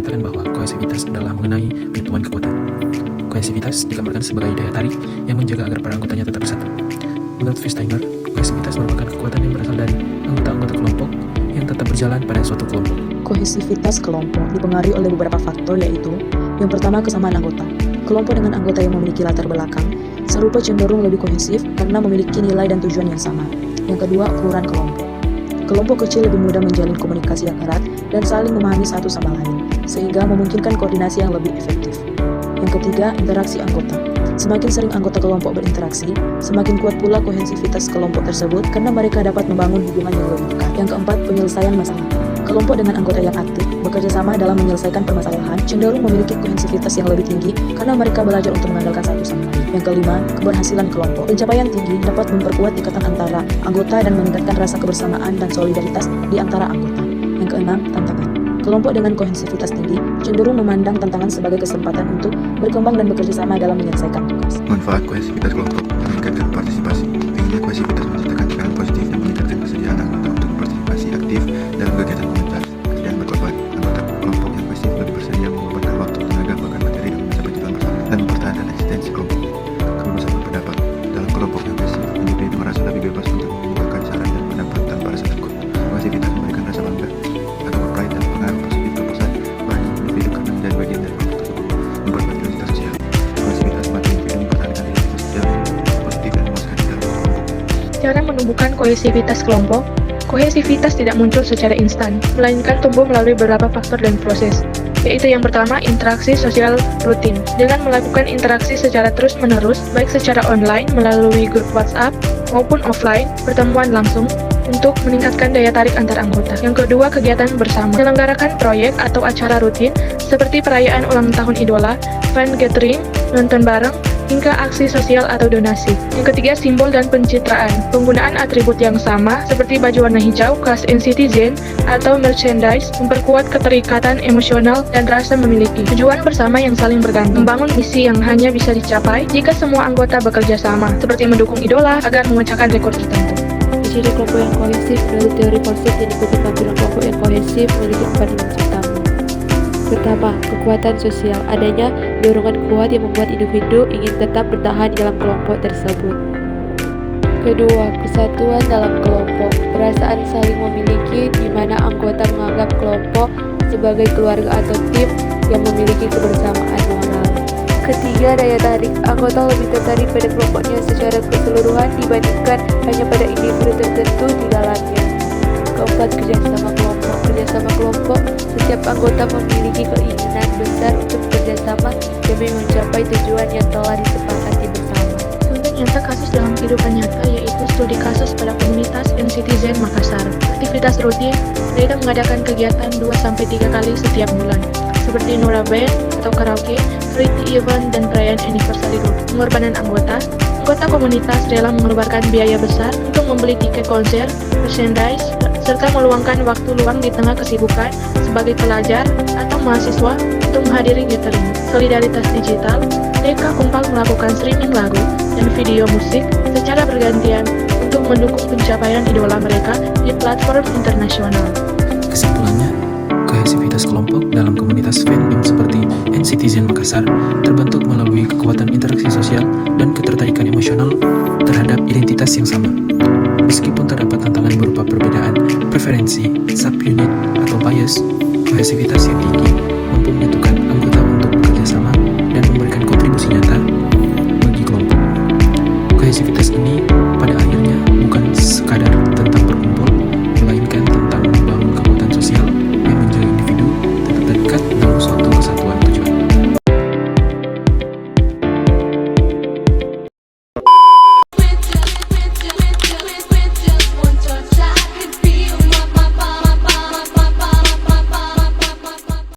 mengatakan bahwa kohesivitas adalah mengenai penyatuan kekuatan. Kohesivitas digambarkan sebagai daya tarik yang menjaga agar para anggotanya tetap bersatu. Menurut Westheimer, kohesivitas merupakan kekuatan yang berasal dari anggota-anggota kelompok yang tetap berjalan pada suatu kelompok. Kohesivitas kelompok dipengaruhi oleh beberapa faktor, yaitu yang pertama, kesamaan anggota. Kelompok dengan anggota yang memiliki latar belakang serupa cenderung lebih kohesif karena memiliki nilai dan tujuan yang sama. Yang kedua, ukuran kelompok. Kelompok kecil lebih mudah menjalin komunikasi yang erat dan saling memahami satu sama lain, sehingga memungkinkan koordinasi yang lebih efektif. Yang ketiga, interaksi anggota. Semakin sering anggota kelompok berinteraksi, semakin kuat pula kohesivitas kelompok tersebut karena mereka dapat membangun hubungan yang lebih dekat. Yang keempat, penyelesaian masalah. Kelompok dengan anggota yang aktif bekerja sama dalam menyelesaikan permasalahan cenderung memiliki kohesivitas yang lebih tinggi karena mereka belajar untuk mengandalkan satu sama lain. Yang kelima, keberhasilan kelompok. Pencapaian tinggi dapat memperkuat ikatan antara anggota dan meningkatkan rasa kebersamaan dan solidaritas di antara anggota. Yang keenam, tantangan. Kelompok dengan kohesivitas tinggi cenderung memandang tantangan sebagai kesempatan untuk berkembang dan bekerja sama dalam menyelesaikan tugas. Manfaat kohesivitas kelompok meningkatkan partisipasi. Tingginya kohesivitas menciptakan tekanan positif yang meningkatkan kesediaan anggota untuk berpartisipasi aktif dalam kegiatan komunitas. Kesediaan berkorban. Anggota kelompok yang kohesif lebih bersedia mengorbankan waktu, tenaga, bahkan materi demi mencapai tujuan bersama dan mempertahankan eksistensi kelompok. Kebebasan berpendapat. Dalam kelompok yang kohesif, individu merasa lebih bebas untuk mengungkapkan saran dan pendapat tanpa rasa takut. Kohesivitas memberikan rasa bangga atau pride dan pengaruh positif terbesar bagi individu karena menjadi bagian dari kelompok tersebut. Membuat identitas sosial. Kohesivitas membantu individu mempertahankan identitas sosial positif dan memuaskan di dalam kelompok. Cara menumbuhkan kohesivitas kelompok. Kohesivitas tidak muncul secara instan, melainkan tumbuh melalui beberapa faktor dan proses, yaitu yang pertama, interaksi sosial rutin. Dengan melakukan interaksi secara terus-menerus, baik secara online melalui grup WhatsApp maupun offline, pertemuan langsung, untuk meningkatkan daya tarik antar anggota. Yang kedua, kegiatan bersama. Menyelenggarakan proyek atau acara rutin seperti perayaan ulang tahun idola, fan gathering, nonton bareng, hingga aksi sosial atau donasi. Yang ketiga, simbol dan pencitraan. Penggunaan atribut yang sama seperti baju warna hijau khas NCT Zen atau merchandise memperkuat keterikatan emosional dan rasa memiliki. Tujuan bersama yang saling bergantung. Membangun misi yang hanya bisa dicapai jika semua anggota bekerja sama, seperti mendukung idola agar memecahkan rekor tertentu. Ciri kelompok yang kohesif. Menurut teori Forsyth yang dikutip tampilan kelompok yang kohesif memiliki 4 dimensi utama. Pertama, kekuatan sosial. Adanya dorongan kuat yang membuat individu ingin tetap bertahan di dalam kelompok tersebut. Kedua, kesatuan dalam kelompok. Perasaan saling memiliki di mana anggota menganggap kelompok sebagai keluarga atau tim yang memiliki kebersamaan moral. Ketiga, daya tarik. Anggota lebih tertarik pada kelompoknya secara keseluruhan dibandingkan hanya pada individu tertentu di dalamnya. Keempat, kerjasama kelompok. Kerjasama kelompok, setiap anggota memiliki keinginan besar untuk bekerjasama demi mencapai tujuan yang telah disepakati bersama. Contoh nyata kasus dalam kehidupan nyata yaitu studi kasus pada komunitas NCT Zen Makassar. Aktivitas rutin, mereka mengadakan kegiatan 2-3 kali setiap bulan, seperti Nora Band atau karaoke, charity event, dan perayaan anniversary group. Pengorbanan anggota komunitas rela mengeluarkan biaya besar untuk membeli tiket konser, merchandise, serta meluangkan waktu luang di tengah kesibukan sebagai pelajar atau mahasiswa untuk menghadiri gathering. Solidaritas digital, mereka kompak melakukan streaming lagu dan video musik secara bergantian untuk mendukung pencapaian idola mereka di platform internasional. Kesimpulannya, kohesivitas kelompok dalam komunitas fandom seperti NCT Zen Makassar terbentuk melalui kekuatan interaksi sosial dan ketertarikan emosional terhadap identitas yang sama. Meskipun terdapat tantangan berupa perbedaan preferensi, subunit, atau bias, kohesivitas yang tinggi mampu menyatukan anggota untuk bekerja sama dan memberikan kontribusi nyata bagi kelompok. Kohesivitas ini pada akhirnya bukan sekadar tentang berkumpul, melainkan tentang membangun kekuatan sosial yang menjaga individu tetap terikat dalam suatu kesatuan.